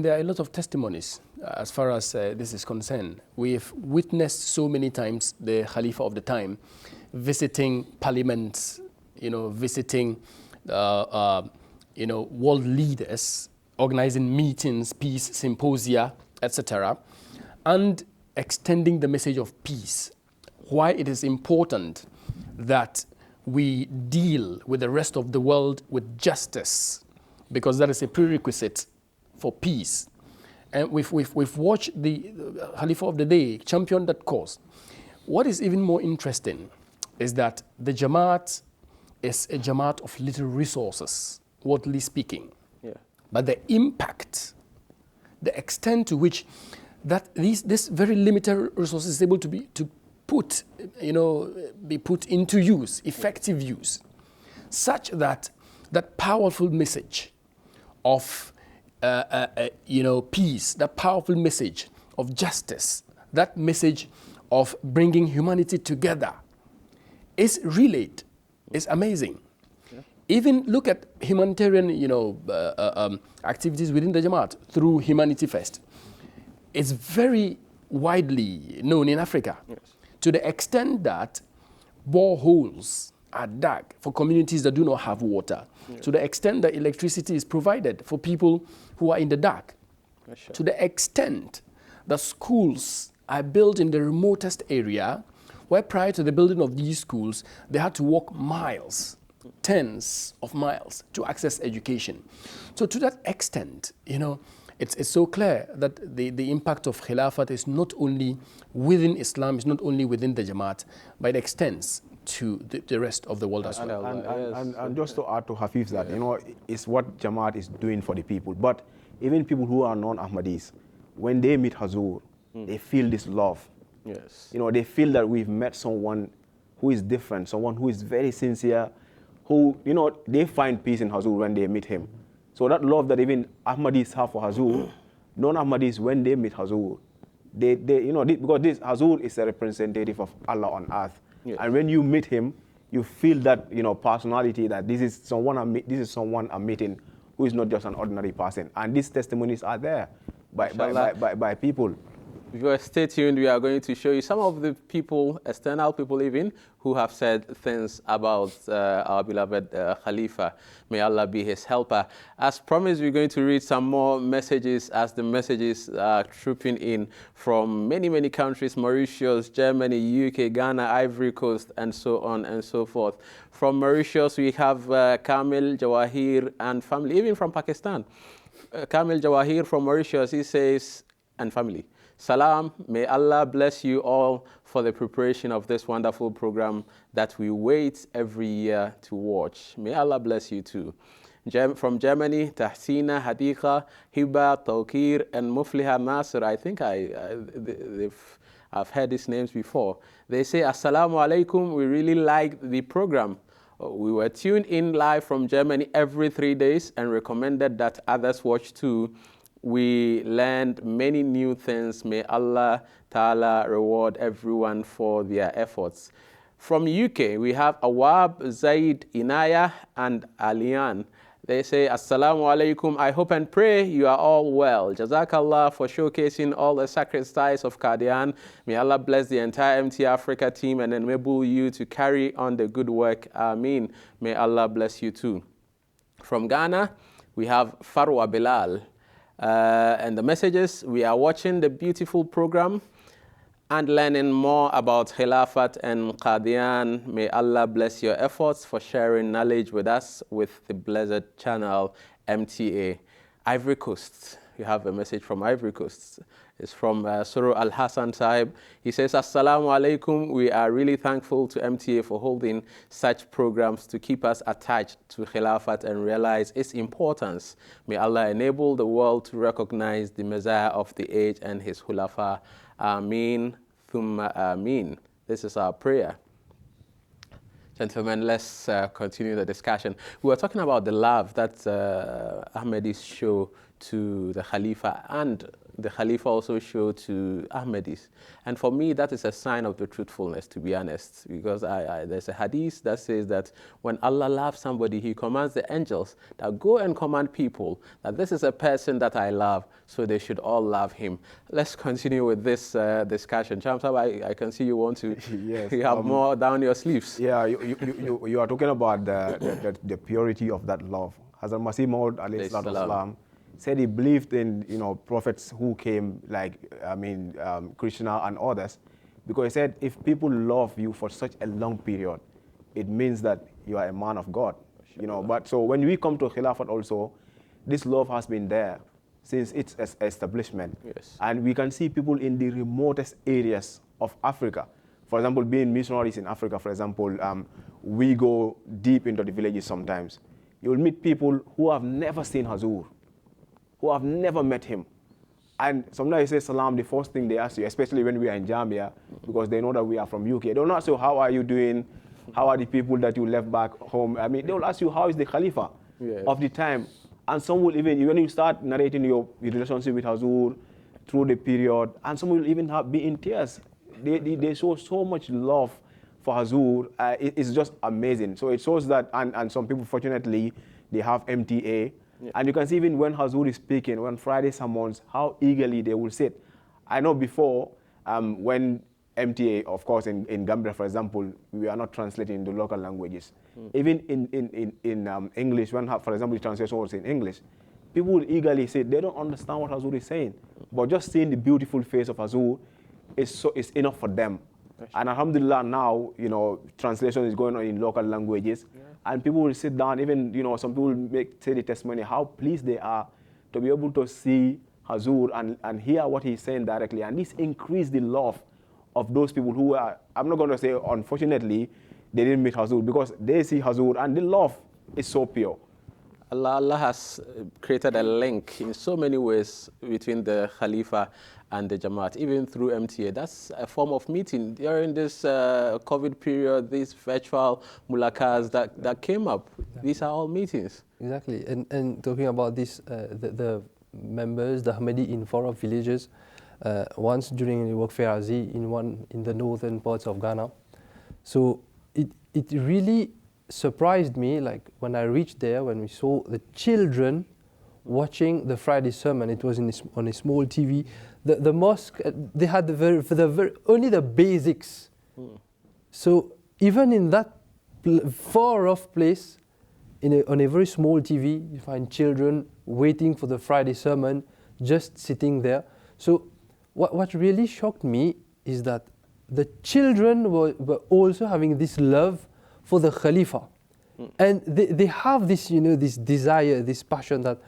there are a lot of testimonies as far as this is concerned. We've witnessed so many times the Khalifa of the time visiting parliaments, visiting world leaders, organizing meetings, peace symposia, etc., and extending the message of peace. Why it is important that we deal with the rest of the world with justice, because that is a prerequisite for peace. And we've watched the Khalifa of the day champion that cause. What is even more interesting is that the Jama'at is a Jama'at of little resources, worldly speaking. Yeah. But the impact, the extent to which that this very limited resources is able to be put into use, effective use, such that that powerful message of peace, that powerful message of justice, that message of bringing humanity together is relayed, is amazing. Yeah. Even look at humanitarian activities within the Jama'at through Humanity Fest. it's very widely known in Africa, to the extent that boreholes are dug for communities that do not have water, to the extent that electricity is provided for people who are in the dark, to the extent that schools are built in the remotest area, where prior to the building of these schools, they had to walk miles, tens of miles to access education. So to that extent, you know, it's so clear that the impact of Khilafat is not only within Islam, it's not only within the Jama'at, but it extends to the rest of the world as well. And just to add to Hafif that, you know, it's what Jama'at is doing for the people. But even people who are non-Ahmadis, when they meet Hazur, they feel this love. Yes. You know, they feel that we've met someone who is different, someone who is very sincere, who, you know, they find peace in Hazur when they meet him. So that love that even Ahmadis have for Hazur, non-Ahmadis, when they meet Hazur, they you know, because this Hazur is a representative of Allah on earth. Yes. And when you meet him, you feel that, you know, personality, that this is someone I'm meeting who is not just an ordinary person. And these testimonies are there by people. Viewers, stay tuned. We are going to show you some of the people, external people even, who have said things about our beloved Khalifa. May Allah be his helper. As promised, we're going to read some more messages as the messages are trooping in from many, many countries: Mauritius, Germany, UK, Ghana, Ivory Coast, and so on and so forth. From Mauritius, we have Kamil, Jawahir, and family, even from Pakistan. Kamil Jawahir from Mauritius, he says, and family, Salam, may Allah bless you all for the preparation of this wonderful program that we wait every year to watch. May Allah bless you too. From Germany, Tahsina, Hadika, Hiba, Tawkir, and Mufliha Nasir. I think I've heard these names before. They say, Assalamu alaikum, we really like the program. We were tuned in live from Germany every 3 days and recommended that others watch too. We learned many new things. May Allah Ta'ala reward everyone for their efforts. From UK, we have Awab, Zaid, Inaya, and Alian. They say, Assalamu alaikum. I hope and pray you are all well. Jazakallah for showcasing all the sacred styles of Qadian. May Allah bless the entire MTA Africa team and enable you to carry on the good work. Ameen. May Allah bless you too. From Ghana, we have Farwa Bilal. And the messages: we are watching the beautiful program and learning more about Khilafat and Qadian. May Allah bless your efforts for sharing knowledge with us with the blessed channel MTA. Ivory Coast, we have a message from Ivory Coast. It's from Suru Al-Hassan Sahib. He says, Assalamu alaikum. We are really thankful to MTA for holding such programs to keep us attached to Khilafat and realize its importance. May Allah enable the world to recognize the Messiah of the age and his Khulafa. Ameen, thumma ameen. This is our prayer. Gentlemen, let's continue the discussion. We were talking about the love that Ahmadis show to the Khalifa, and the Khalifa also showed to Ahmadis. And for me, that is a sign of the truthfulness, to be honest, because there's a hadith that says that when Allah loves somebody, he commands the angels that go and command people that this is a person that I love, so they should all love him. Let's continue with this discussion. Cham, I can see you want to yes, you have more down your sleeves. Yeah, you are talking about the purity of that love. Hazrat Masih Maud alayhi salatu wasalam said he believed in, you know, prophets who came, like, Krishna and others, because he said if people love you for such a long period, it means that you are a man of God, you know. But so when we come to Khilafat also, this love has been there since its establishment. Yes. And we can see people in the remotest areas of Africa. For example, being missionaries in Africa, for example, we go deep into the villages sometimes. You will meet people who have never seen Hazur, who have never met him. And sometimes you say salam, the first thing they ask you, especially when we are in Jamia, because they know that we are from UK, they will not say, how are you doing? How are the people that you left back home? I mean, they will ask you, how is the Khalifa of the time? And some will even, when you start narrating your relationship with Hazur through the period, and some will even be in tears. They show so much love for Hazur. It's just amazing. So it shows that, and some people, fortunately, they have MTA. Yeah. And you can see even when Hazur is speaking, when Friday summons, how eagerly they will sit I know before, when MTA, of course, in Gambia, for example, we are not translating into local languages. Even in English, when, for example, the translation was in English, people will eagerly say they don't understand what Hazur is saying. But just seeing the beautiful face of Hazur is enough for them. And alhamdulillah, now, translation is going on in local languages. And people will sit down, even, some people will say the testimony, how pleased they are to be able to see Hazur and hear what he's saying directly. And this increased the love of those people who are, I'm not going to say, unfortunately, they didn't meet Hazur, because they see Hazur and the love is so pure. Allah has created a link in so many ways between the Khalifa and the Jama'at, even through MTA. That's a form of meeting. During this COVID period, these virtual mulakas that came up, these are all meetings. Exactly. And talking about this, the members, the Ahmadi in 4 villages, once during the work fair Azi in the northern parts of Ghana. So it really surprised me, like when I reached there, when we saw the children watching the Friday sermon. It was on a small TV. The mosque, they had only the basics. So even in that far off place, on a very small TV, you find children waiting for the Friday sermon, just sitting there. So what really shocked me is that the children were also having this love for the Khalifa. And they have this, this desire, this passion that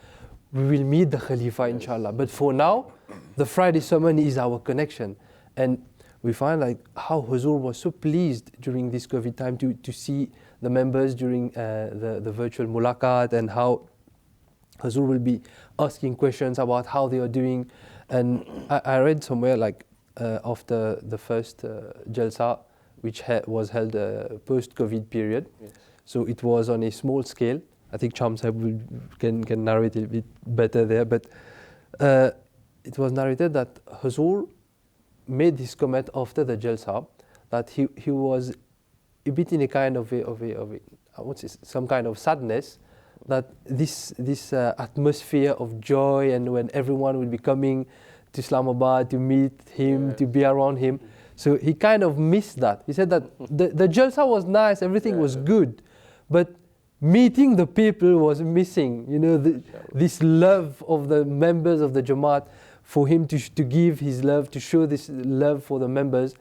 we will meet the Khalifa, inshallah. But for now, the Friday sermon is our connection. And we find like how Hazur was so pleased during this COVID time to see the members during the virtual mulakat, and how Hazur will be asking questions about how they are doing. And I read somewhere like after the first Jalsa, which was held post-COVID period. Yes. So it was on a small scale. I think Cham can narrate it a bit better there. But it was narrated that Hazur made this comment after the Jalsa, that he was a bit in a kind of some kind of sadness, that this atmosphere of joy, and when everyone will be coming to Islamabad to meet him, to be around him. So he kind of missed that. He said that the Jalsa was nice, everything was good, but meeting the people was missing. This love of the members of the Jama'at, for him to give his love, to show this love for the members.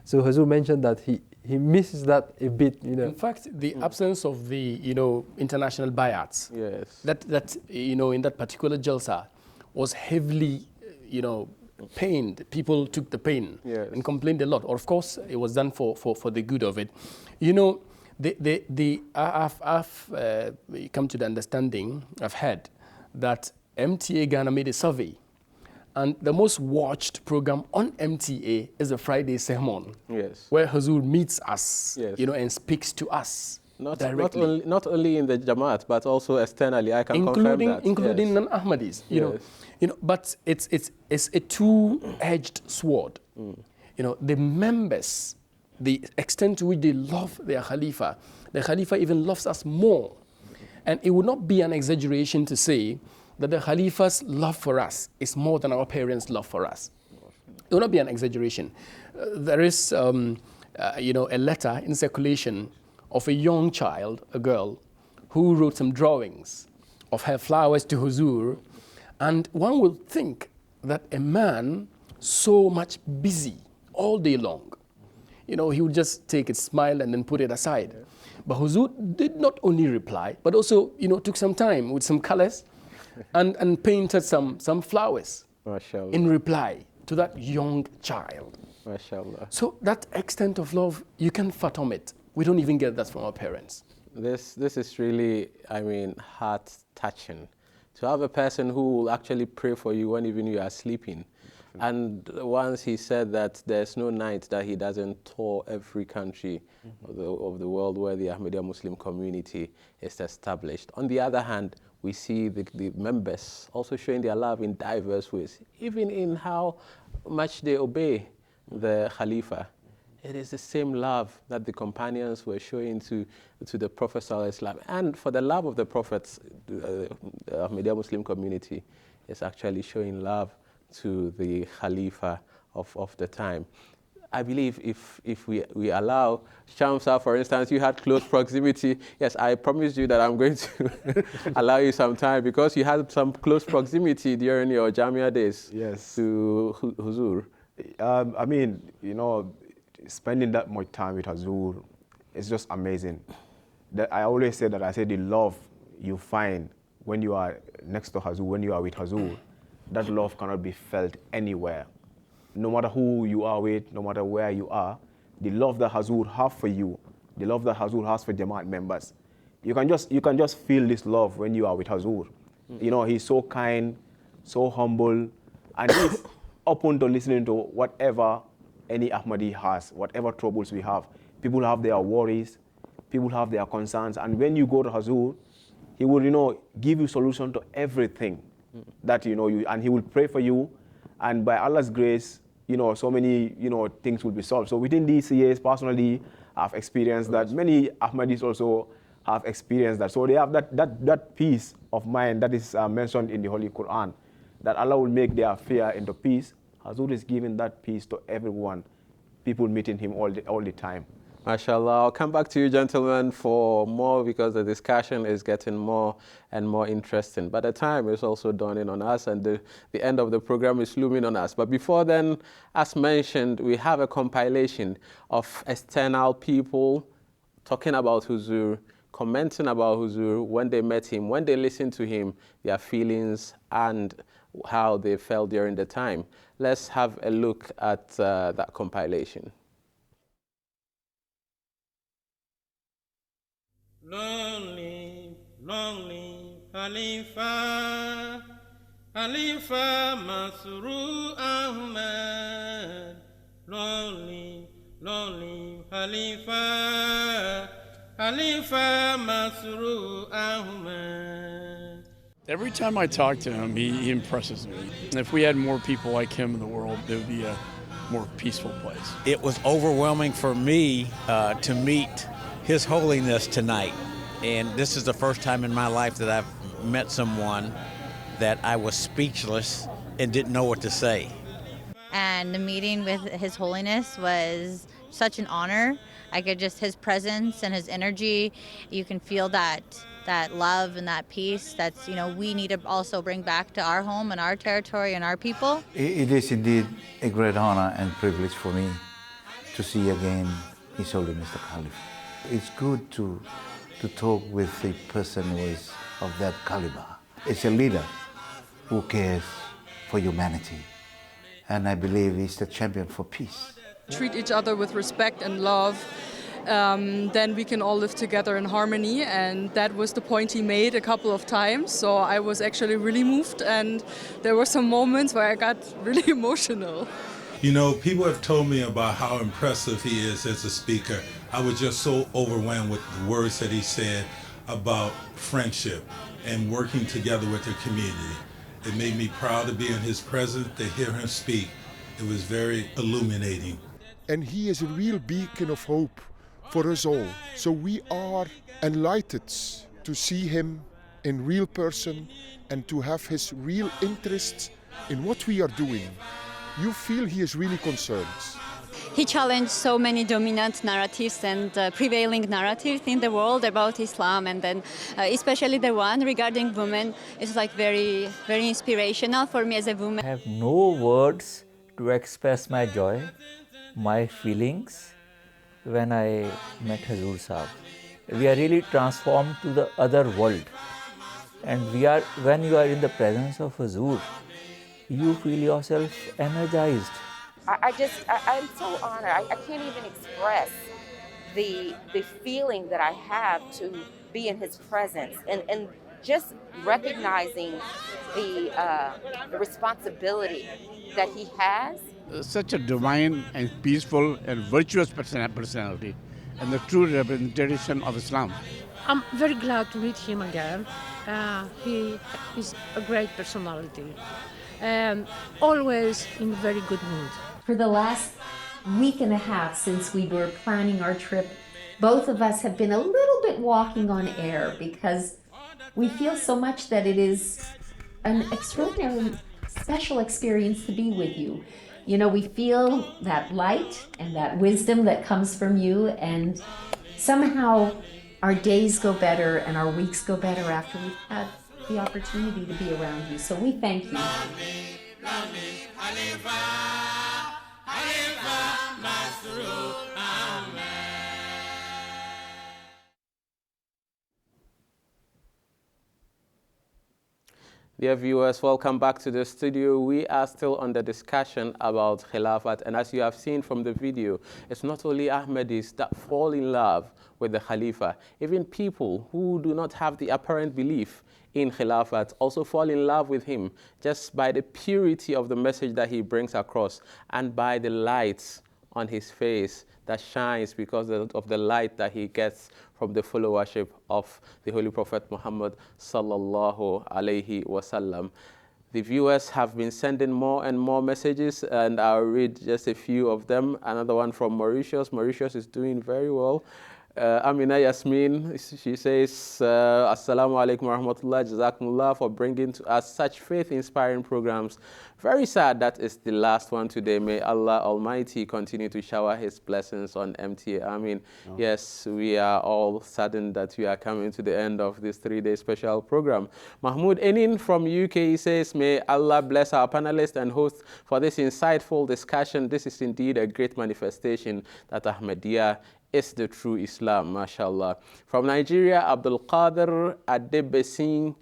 So Hazur mentioned that he misses that a bit. In fact, the absence of the international bayats, that in that particular Jalsa was heavily pained. People took the pain and complained a lot. Or of course, it was done for the good of it. I've come to the understanding, I've heard, that MTA Ghana made a survey, and the most watched program on MTA is the Friday sermon, where Hazur meets us, and speaks to us directly. Not only in the Jama'at, but also externally. I can confirm that. Including non-Ahmadis. But it's a two-edged sword. The members, the extent to which they love their Khalifa, the Khalifa even loves us more. And it would not be an exaggeration to say that the Khalifa's love for us is more than our parents' love for us. It would not be an exaggeration. There is, a letter in circulation of a young child, a girl, who wrote some drawings of her flowers to Hazur. And one would think that a man so much busy all day long, he would just take it, smile, and then put it aside. But Hazur did not only reply, but also, took some time with some colors and painted some flowers in reply to that young child. MashaAllah. So that extent of love, you can fathom it. We don't even get that from our parents. This is really, heart-touching. To have a person who will actually pray for you when even you are sleeping. And once he said that there's no night that he doesn't tour every country of the world where the Ahmadiyya Muslim community is established. On the other hand, we see the members also showing their love in diverse ways, even in how much they obey the Khalifa. It is the same love that the companions were showing to the Prophet ﷺ. And for the love of the Prophets, the Ahmadiyya Muslim community is actually showing love to the Khalifa of the time. I believe if we allow Cham, for instance, you had close proximity. Yes, I promised you that I'm going to allow you some time because you had some close proximity during your Jamia days. Yes. To Huzur. I mean, you know, spending that much time with Huzur is just amazing. I always say that, I say the love you find when you are next to Huzur, when you are with Huzur, that love cannot be felt anywhere. No matter who you are with, no matter where you are, the love that Huzur has for you, the love that Huzur has for Jama'at members, you can just feel this love when you are with Huzur. You know, he's so kind, so humble, and he's open to listening to whatever any Ahmadi has, whatever troubles we have. People have their worries, people have their concerns, and when you go to Huzur, he will, you know, give you solution to everything that, you know, and he will pray for you, and by Allah's grace, you know, so many, you know, things will be solved. So within these years, personally, I've experienced that. Many Ahmadis also have experienced that. So they have that peace of mind that is mentioned in the Holy Quran, that Allah will make their fear into peace. Huzur is giving that peace to everyone, people meeting him all the time. MashaAllah. I'll come back to you, gentlemen, for more because the discussion is getting more and more interesting. But the time is also dawning on us, and the end of the program is looming on us. But before then, as mentioned, we have a compilation of external people talking about Huzur, commenting about Huzur, when they met him, when they listened to him, their feelings, and how they felt during the time. Let's have a look at that compilation. Lonely, lonely Khalifa, Khalifa Masrur Ahmad. Lonely, lonely Khalifa, Khalifa Masrur Ahmad. Every time I talk to him, he impresses me. And if we had more people like him in the world, it would be a more peaceful place. It was overwhelming for me to meet His Holiness tonight. And this is the first time in my life that I've met someone that I was speechless and didn't know what to say. And the meeting with His Holiness was such an honor. I could just, his presence and his energy, you can feel that love and that peace that's, you know, we need to also bring back to our home and our territory and our people. It is indeed a great honor and privilege for me to see again His Holiness the Caliph. It's good to talk with a person who is of that caliber. It's a leader who cares for humanity, and I believe he's the champion for peace. Treat each other with respect and love, then we can all live together in harmony, and that was the point he made a couple of times. So I was actually really moved, and there were some moments where I got really emotional. You know, people have told me about how impressive he is as a speaker. I was just so overwhelmed with the words that he said about friendship and working together with the community. It made me proud to be in his presence, to hear him speak. It was very illuminating. And he is a real beacon of hope for us all. So we are enlightened to see him in real person and to have his real interest in what we are doing. You feel he is really concerned. He challenged so many dominant narratives and prevailing narratives in the world about Islam, and then especially the one regarding women is like very, very inspirational for me as a woman. I have no words to express my joy, my feelings when I met Huzur Sahib. We are really transformed to the other world, and when you are in the presence of Huzur, you feel yourself energized. I'm so honored. I can't even express the feeling that I have to be in his presence, and just recognizing the responsibility that he has. Such a divine and peaceful and virtuous personality, and the true representation of Islam. I'm very glad to meet him again. He is a great personality and always in a very good mood. For the last week and a half since we were planning our trip, both of us have been a little bit walking on air because we feel so much that it is an extraordinary special experience to be with you. You know, we feel that light and that wisdom that comes from you, and somehow our days go better and our weeks go better after we've had the opportunity to be around you. So we thank you. Dear viewers, welcome back to the studio. We are still on the discussion about Khilafat, and as you have seen from the video, it's not only Ahmadis that fall in love with the Khalifa. Even people who do not have the apparent belief in Khilafat also fall in love with him just by the purity of the message that he brings across and by the lights on his face that shines because of the light that he gets from the followership of the Holy Prophet Muhammad sallallahu alaihi wasallam. The viewers have been sending more and more messages, and I'll read just a few of them. Another one from Mauritius. Mauritius is doing very well. Amina Yasmin, she says, Assalamu alaikum warahmatullah, jazakumullah for bringing to us such faith-inspiring programs. Very sad that is the last one today. May Allah Almighty continue to shower His blessings on MTA. I mean, yes, we are all saddened that we are coming to the end of this 3-day special program. Mahmoud Enin from UK says, may Allah bless our panelists and hosts for this insightful discussion. This is indeed a great manifestation that Ahmadiyya is the true Islam, mashallah. From Nigeria, Abdul Qadir Adebesin,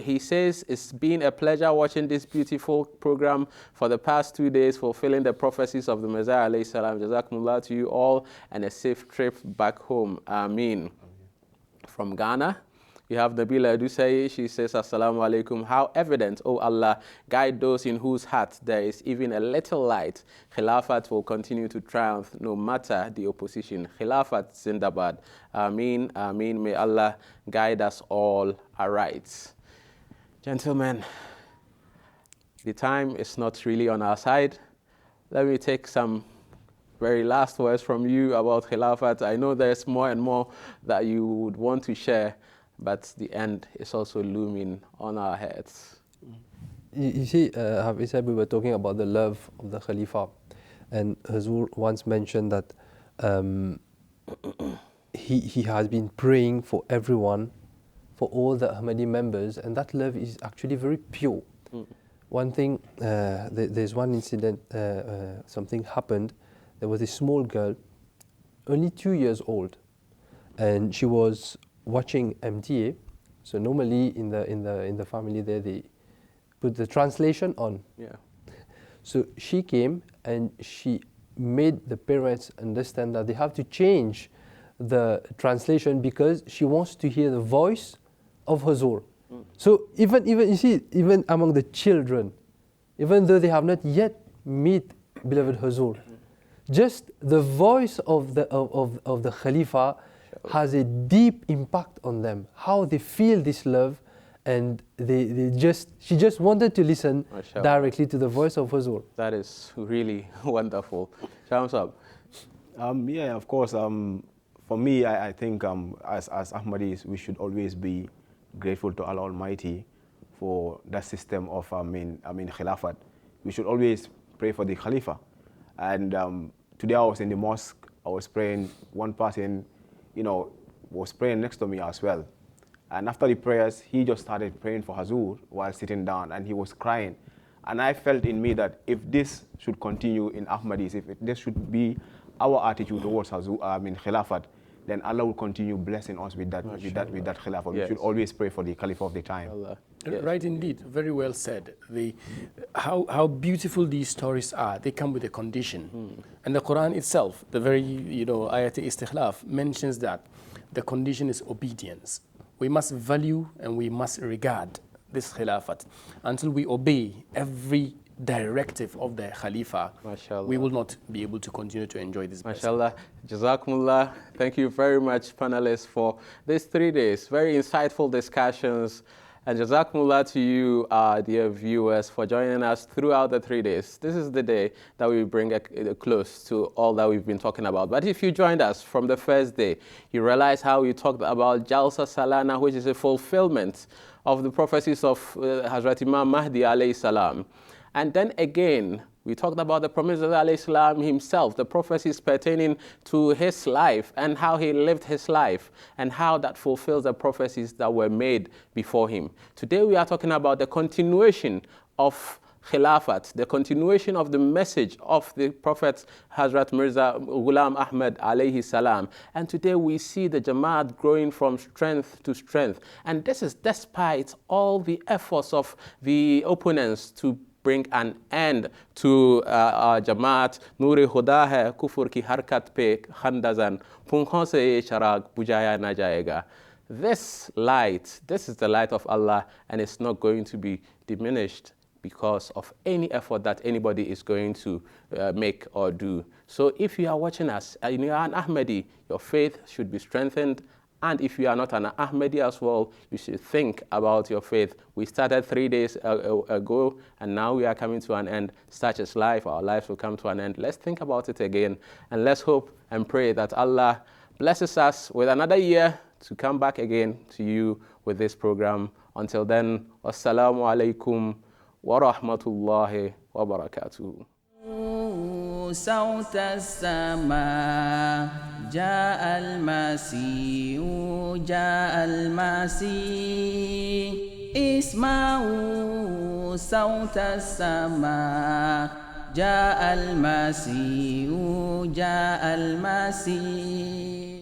he says, it's been a pleasure watching this beautiful program for the past 2 days, fulfilling the prophecies of the Messiah, alayhi salam. Jazakumullah to you all, and a safe trip back home. Ameen. From Ghana, we have Nabila Adusei. She says, Assalamu alaikum. How evident, O Allah, guide those in whose hearts there is even a little light. Khilafat will continue to triumph no matter the opposition. Khilafat Zindabad. Ameen, Ameen. May Allah guide us all aright. Gentlemen, the time is not really on our side. Let me take some very last words from you about Khilafat. I know there's more and more that you would want to share, but the end is also looming on our heads. You see, Hafiz said we were talking about the love of the Khalifa, and Hazur once mentioned that he has been praying for everyone, for all the Ahmadi members, and that love is actually very pure. One thing, there's one incident, something happened. There was a small girl, only 2 years old, and she was watching MTA. So normally in the family there, they put the translation on. Yeah. So she came and she made the parents understand that they have to change the translation because she wants to hear the voice of Hazur. So even you see, even among the children, even though they have not yet met beloved Hazur, just the voice of the Khalifa has a deep impact on them, how they feel this love, and she just wanted to listen directly to the voice of Hazur. That is really wonderful. Cham. Yeah, of course. For me, I think as Ahmadis, we should always be grateful to Allah Almighty for that system of Khilafat. We should always pray for the Khalifa. And today I was in the mosque, I was praying, one person was praying next to me as well. And after the prayers, he just started praying for Hazur while sitting down, and he was crying. And I felt in me that if this should continue in Ahmadis, if this should be our attitude towards Hazur, Khilafat, then Allah will continue blessing us with that Khilafat. Yes. We should always pray for the Caliph of the time. Yes. Right, indeed. Very well said. How beautiful these stories are. They come with a condition. And the Quran itself, the very, ayat istikhlaf, mentions that the condition is obedience. We must value and we must regard this Khilafat. Until we obey every directive of the Khalifa, we will not be able to continue to enjoy this blessing. MashaAllah. Jazakumullah. Thank you very much, panelists, for these 3 days. Very insightful discussions. And jazakumullah to you, dear viewers, for joining us throughout the 3 days. This is the day that we bring a close to all that we've been talking about. But if you joined us from the first day, you realize how we talked about Jalsa Salana, which is a fulfillment of the prophecies of Hazrat Imam Mahdi alayhi salam. And then again, we talked about the promise of alayhi salam himself, the prophecies pertaining to his life and how he lived his life and how that fulfills the prophecies that were made before him. Today we are talking about the continuation of Khilafat, the continuation of the message of the Prophet Hazrat Mirza Ghulam Ahmad alayhi salam. And today we see the Jama'at growing from strength to strength. And this is despite all the efforts of the opponents to bring an end to Jama'at. Noor Khuda hai kufur ki harkat pe khandazan punkhon se sharag bujaya na jayega. This light, this is the light of Allah, and it's not going to be diminished because of any effort that anybody is going to make or do. So if you are watching us and you are an Ahmadi, your faith should be strengthened. And if you are not an Ahmadi as well, you should think about your faith. We started 3 days ago, and now we are coming to an end. Such is life. Our lives will come to an end. Let's think about it again, and let's hope and pray that Allah blesses us with another year to come back again to you with this program. Until then, wassalamu alaikum wa rahmatullahi wa barakatuh. صوت السماء جاء المسيح جاء المسيح اسمعوا صوت السماء جاء المسيح جاء المسيح